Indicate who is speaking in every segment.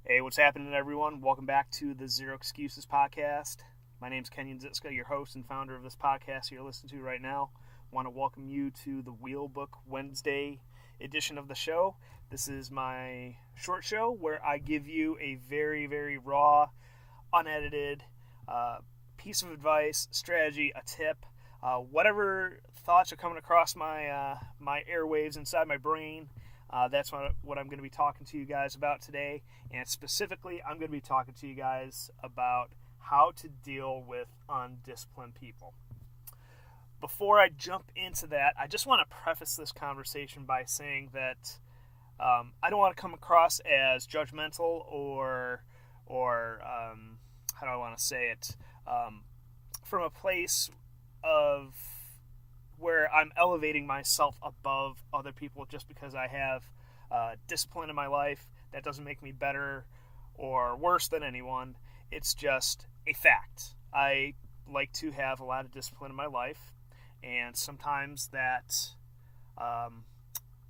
Speaker 1: Hey, what's happening, everyone? Welcome back to the Zero Excuses podcast. My name's Kenyon Zitska, your host and founder of this podcast you're listening to right now. I want to welcome you to the Wheelbook Wednesday edition of the show. This is my short show where I give you a very, very raw, unedited piece of advice, strategy, a tip, whatever thoughts are coming across my airwaves inside my brain. That's what I'm going to be talking to you guys about today. And specifically, I'm going to be talking to you guys about how to deal with undisciplined people. Before I jump into that, I just want to preface this conversation by saying that I don't want to come across as judgmental or how do I want to say it, from a place of where I'm elevating myself above other people just because I have discipline in my life. That doesn't make me better or worse than anyone. It's just a fact. I like to have a lot of discipline in my life, and sometimes that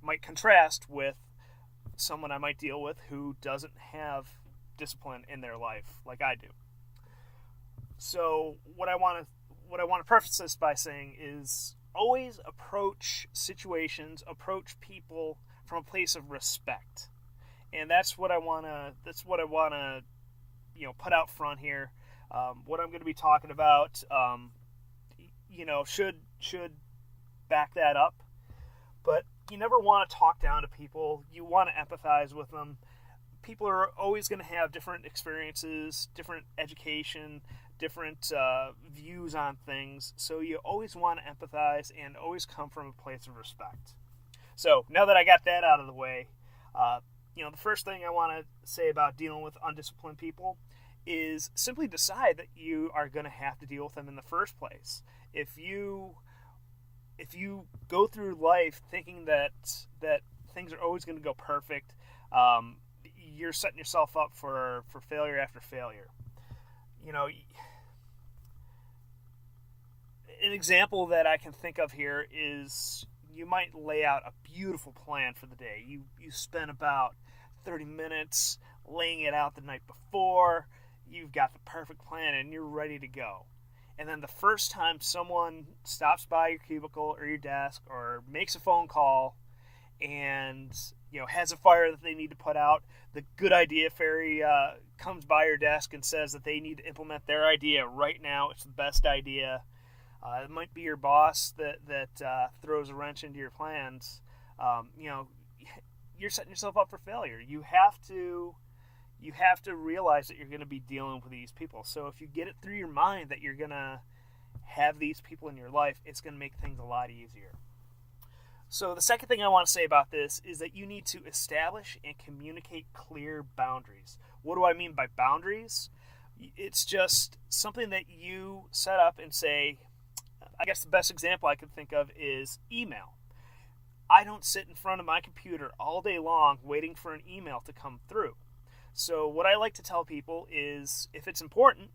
Speaker 1: might contrast with someone I might deal with who doesn't have discipline in their life like I do. So what I want to preface this by saying is always approach situations, approach people from a place of respect, and that's what I wanna put out front here. What I'm going to be talking about, should back that up, but you never want to talk down to people. You want to empathize with them. People are always going to have different experiences, different education, different views on things, so you always want to empathize and always come from a place of respect. So now that I got that out of the way, the first thing I want to say about dealing with undisciplined people is simply decide that you are going to have to deal with them in the first place. If you go through life thinking that things are always going to go perfect, you're setting yourself up for failure after failure. An example that I can think of here is you might lay out a beautiful plan for the day. You spend about 30 minutes laying it out the night before. You've got the perfect plan and you're ready to go. And then the first time someone stops by your cubicle or your desk or makes a phone call and has a fire that they need to put out, the good idea fairy comes by your desk and says that they need to implement their idea right now. It's the best idea. It might be your boss that throws a wrench into your plans. You're setting yourself up for failure. You have to realize that you're going to be dealing with these people. So if you get it through your mind that you're going to have these people in your life, it's going to make things a lot easier. So the second thing I want to say about this is that you need to establish and communicate clear boundaries. What do I mean by boundaries? It's just something that you set up and say. I guess the best example I could think of is email. I don't sit in front of my computer all day long waiting for an email to come through. So what I like to tell people is, if it's important,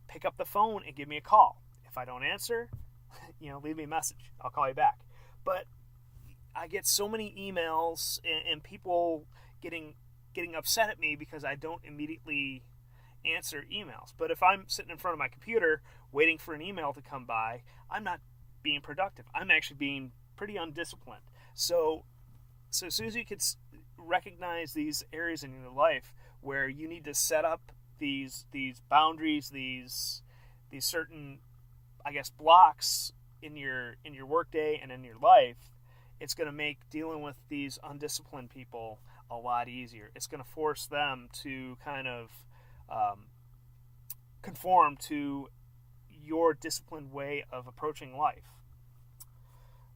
Speaker 1: pick up the phone and give me a call. If I don't answer, leave me a message. I'll call you back. But I get so many emails and people getting upset at me because I don't immediately answer emails. But if I'm sitting in front of my computer waiting for an email to come by, I'm not being productive. I'm actually being pretty undisciplined. So as soon as you can recognize these areas in your life where you need to set up these boundaries, these certain, blocks in your workday and in your life, it's going to make dealing with these undisciplined people a lot easier. It's going to force them to kind of conform to your disciplined way of approaching life.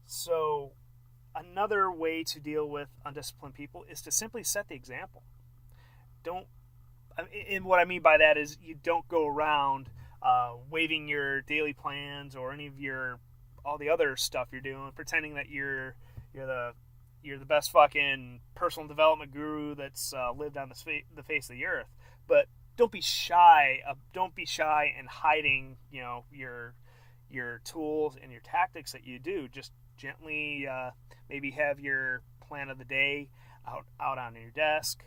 Speaker 1: So another way to deal with undisciplined people is to simply set the example. And what I mean by that is you don't go around waving your daily plans or any of all the other stuff you're doing, pretending that you're the best fucking personal development guru that's lived on the face of the earth. But don't be shy. Don't be shy in hiding, your tools and your tactics that you do. Just gently, maybe have your plan of the day out on your desk.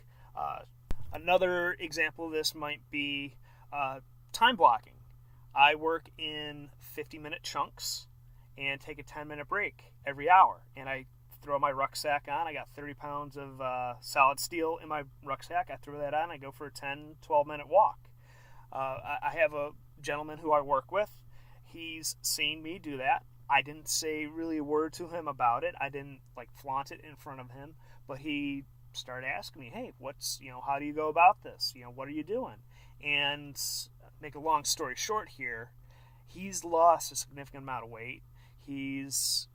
Speaker 1: Another example of this might be time blocking. I work in 50-minute chunks and take a 10-minute break every hour. And I throw my rucksack on. I got 30 pounds of solid steel in my rucksack. I throw that on. I go for a 10, 12-minute walk. I have a gentleman who I work with. He's seen me do that. I didn't say really a word to him about it. I didn't flaunt it in front of him, but he started asking me, hey, how do you go about this? What are you doing? And make a long story short here, he's lost a significant amount of weight. He's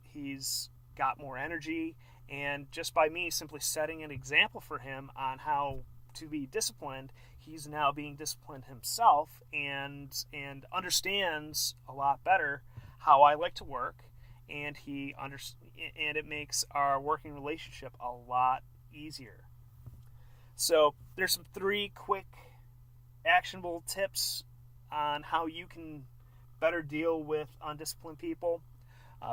Speaker 1: got more energy, and just by me simply setting an example for him on how to be disciplined, he's now being disciplined himself and understands a lot better how I like to work, and it makes our working relationship a lot easier. So there's some 3 quick actionable tips on how you can better deal with undisciplined people.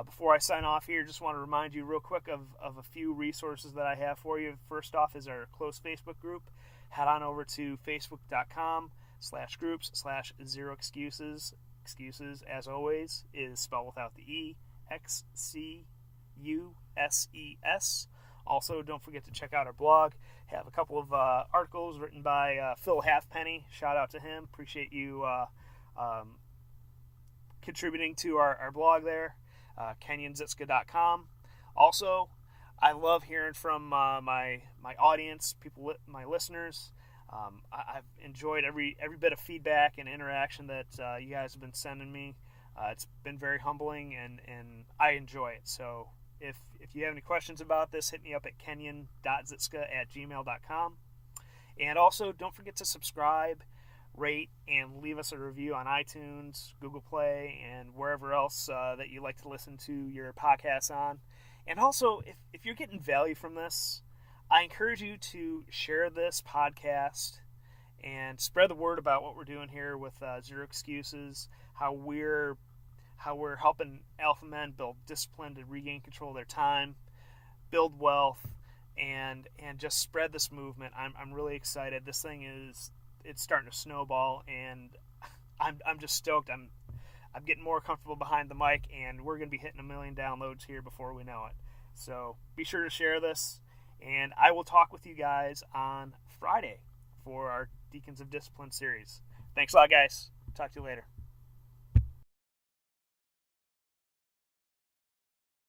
Speaker 1: Before I sign off here, just want to remind you real quick of a few resources that I have for you. First off is our closed Facebook group. Head on over to facebook.com/groups/0excuses. Excuses, as always, is spelled without the E, XCUSES. Also, don't forget to check out our blog. Have a couple of articles written by Phil Halfpenny. Shout out to him. Appreciate you contributing to our blog there. KenyanZitska.com. Also, I love hearing from my audience, my listeners. I've enjoyed every bit of feedback and interaction that you guys have been sending me. It's been very humbling, and I enjoy it. So if you have any questions about this, hit me up at kenyan.zitska@gmail.com. And also, don't forget to subscribe, rate, and leave us a review on iTunes, Google Play, and wherever else that you like to listen to your podcasts on. And also, if you're getting value from this, I encourage you to share this podcast and spread the word about what we're doing here with Zero Excuses, how we're helping alpha men build discipline to regain control of their time, build wealth, and just spread this movement. I'm really excited. This thing it's starting to snowball, and I'm just stoked. I'm getting more comfortable behind the mic, and we're going to be hitting 1 million downloads here before we know it. So be sure to share this, and I will talk with you guys on Friday for our Deacons of Discipline series. Thanks a lot, guys. Talk to you later.